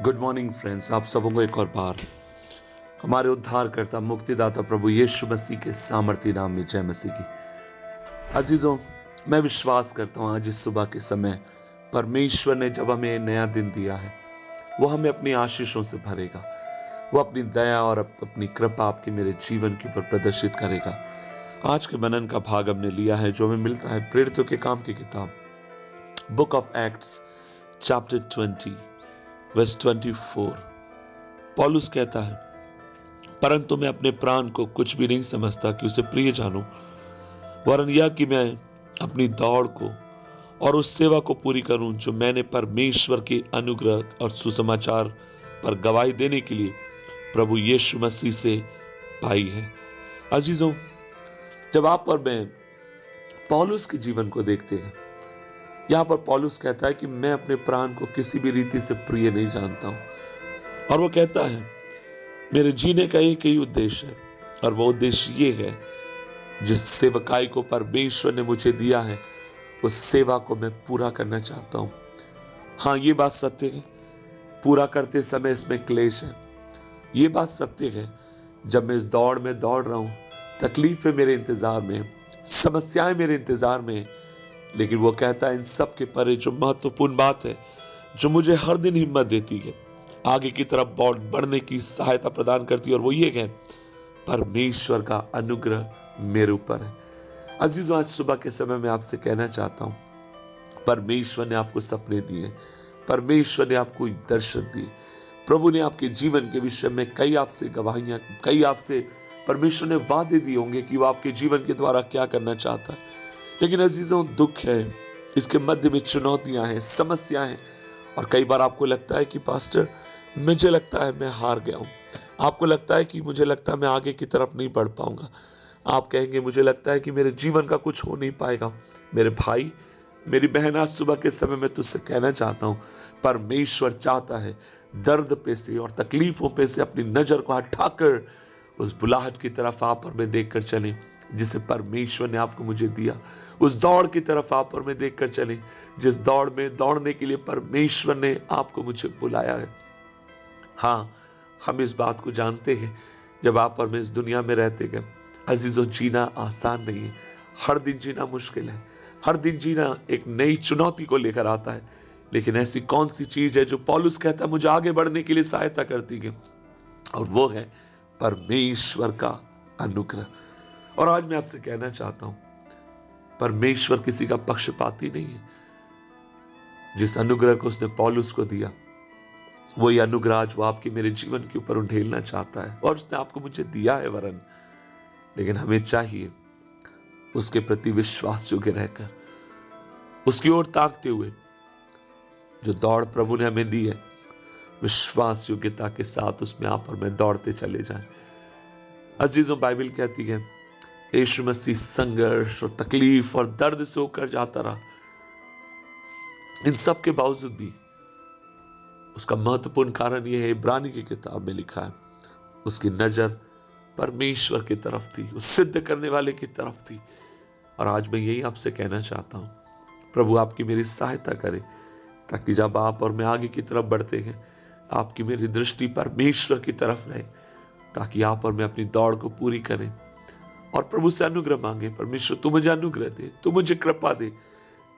Good morning friends, आप सबों को एक और बार हमारे उद्धारकर्ता मुक्तिदाता प्रभु यीशु मसीह के सामर्थी नाम में जय मसीह की। अजीजों, मैं विश्वास करता हूँ आज इस सुबह के समय परमेश्वर ने जब हमें नया दिन दिया है, वो हमें अपनी आशीषों से भरेगा। वो अपनी दया और अपनी कृपा आपके मेरे जीवन के ऊपर प्रदर्शित करेगा। आज के मनन का भाग हमने लिया है जो हमें मिलता है प्रेरितों के काम की किताब book of Acts chapter 20 verse 24। पौलुस कहता है, परंतु मैं अपने प्राण को कुछ भी नहीं समझता कि उसे प्रिय जानूं, वरन यह कि मैं अपनी दौड़ को और उस सेवा को पूरी करूं जो मैंने परमेश्वर के अनुग्रह और सुसमाचार पर गवाही देने के लिए प्रभु यीशु मसीह से पाई है। अजीजों, जब आप और मैं पौलुस के जीवन को देखते हैं, यहां पर पौलुस कहता है कि मैं अपने प्राण को किसी भी रीति से प्रिय नहीं जानता हूं। और वो कहता है, मेरे जीने का एक ही उद्देश्य है, और वो उद्देश्य ये है, जिस सेवकाई को परमेश्वर ने मुझे दिया है उस सेवा को मैं पूरा करना चाहता हूं। हां, ये बात सत्य है, पूरा करते समय इसमें क्लेश है। ये बात सत्य है, जब मैं इस दौड़ में दौड़ रहा हूं, तकलीफें मेरे इंतजार में, समस्याएं मेरे इंतजार में, लेकिन वो कहता है इन सब के परे जो महत्वपूर्ण बात है, जो मुझे हर दिन हिम्मत देती है, आगे की तरफ बढ़ने की सहायता प्रदान करती है, और वो ये है, परमेश्वर का अनुग्रह मेरे ऊपर है। अजीजों, आज सुबह के समय में आपसे कहना चाहता हूं, परमेश्वर ने आपको सपने दिए, परमेश्वर ने आपको दर्शन दिए, प्रभु ने आपके जीवन के विषय में कई आपसे गवाहियां, कई आपसे परमेश्वर ने वादे दिए होंगे कि वो आपके जीवन के द्वारा क्या करना चाहता है। लेकिन अजीजों, दुख है, इसके मध्य में चुनौतियां हैं, समस्याएं हैं, और कई बार आपको लगता है कि पास्टर, मुझे लगता है मैं हार गया हूं। आपको लगता है कि मुझे लगता है मैं आगे की तरफ नहीं बढ़ पाऊंगा। आप कहेंगे, मुझे लगता है कि मेरे जीवन का कुछ हो नहीं पाएगा। मेरे भाई, मेरी बहन, आज सुबह के समय में तुझसे कहना चाहता हूं, परमेश्वर चाहता है दर्द पे से और तकलीफों पे से अपनी नजर को हटाकर उस बुलाहट की तरफ आप और मैं देखकर चलें जिसे परमेश्वर ने आपको मुझे दिया। उस दौड़ की तरफ आप और मैं देखकर चलें जिस दौड़ में दौड़ने के लिए परमेश्वर ने आपको मुझे बुलाया है। हाँ, हम इस बात को जानते हैं, जब आप और मैं इस दुनिया में रहते हैं अजीजों, जीना आसान नहीं है। हर दिन जीना मुश्किल है, हर दिन जीना एक नई चुनौती को लेकर आता है। लेकिन ऐसी कौन सी चीज है जो पौलुस कहता है मुझे आगे बढ़ने के लिए सहायता करती है, और वो है परमेश्वर का अनुग्रह। और आज मैं आपसे कहना चाहता हूं, परमेश्वर किसी का पक्षपाती नहीं है। जिस अनुग्रह को उसने पौलुस को दिया, वही अनुग्रह आज वो आपके मेरे जीवन के ऊपर उंडेलना चाहता है, और उसने आपको मुझे दिया है वरन। लेकिन हमें चाहिए उसके प्रति विश्वास योग्य रहकर, उसकी ओर ताकते हुए, जो दौड़ प्रभु ने हमें दी है, विश्वास योग्यता के साथ उसमें आप और मैं दौड़ते चले जाएं। अजीजों, बाइबल कहती है यीशु मसीह संघर्ष और तकलीफ और दर्द से होकर जाता रहा। इन सब के बावजूद भी उसका महत्वपूर्ण कारण यह है, इब्रानी की किताब में लिखा है, उसकी नजर परमेश्वर की तरफ थी, उस सिद्ध करने वाले की तरफ थी। और आज मैं यही आपसे कहना चाहता हूं, प्रभु आपकी मेरी सहायता करे, ताकि जब आप और मैं आगे की तरफ बढ़ते हैं, आपकी मेरी दृष्टि परमेश्वर की तरफ रहे, ताकि आप और मैं अपनी दौड़ को पूरी करें और प्रभु से अनुग्रह मांगे। परमेश्वर, तू मुझे अनुग्रह दे, तू मुझे कृपा दे,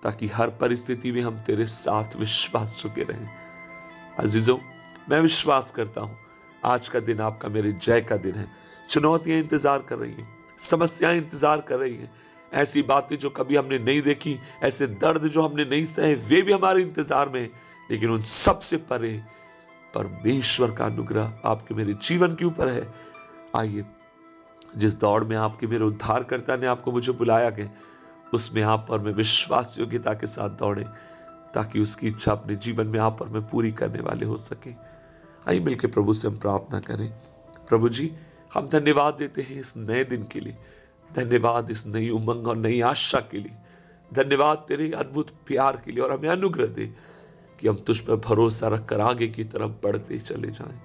ताकि हर परिस्थिति में हम तेरे साथ विश्वास चुके रहें। अजीजों, मैं विश्वास करता हूं आज का दिन आपका मेरे जय का दिन है। चुनौतियां इंतजार कर रही हैं, समस्याएं इंतजार कर रही हैं, ऐसी बातें जो कभी हमने नहीं देखी, ऐसे दर्द जो हमने नहीं सहे, वे भी हमारे इंतजार में। लेकिन उन सबसे परे परमेश्वर का अनुग्रह आपके मेरे जीवन के ऊपर है। आइए, जिस दौड़ में आपके मेरे उद्धारकर्ता ने आपको मुझे बुलाया गया, उसमें आप और मैं विश्वास योग्यता के साथ दौड़े, ताकि उसकी इच्छा अपने जीवन में आप और मैं पूरी करने वाले हो सके। आइए मिलकर प्रभु से हम प्रार्थना करें। प्रभु जी, हम धन्यवाद देते हैं इस नए दिन के लिए, धन्यवाद इस नई उमंग और नई आशा के लिए, धन्यवाद तेरे अद्भुत प्यार के लिए, और हमें अनुग्रह दे कि हम तुझ पर भरोसा रखकर आगे की तरफ बढ़ते चले जाएं।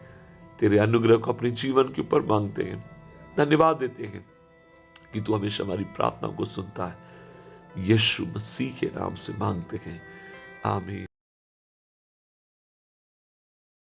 तेरे अनुग्रह को अपने जीवन के ऊपर मांगते हैं, धन्यवाद देते हैं कि तू हमेशा हमारी प्रार्थना को सुनता है। यीशु मसीह के नाम से मांगते हैं, आमीन।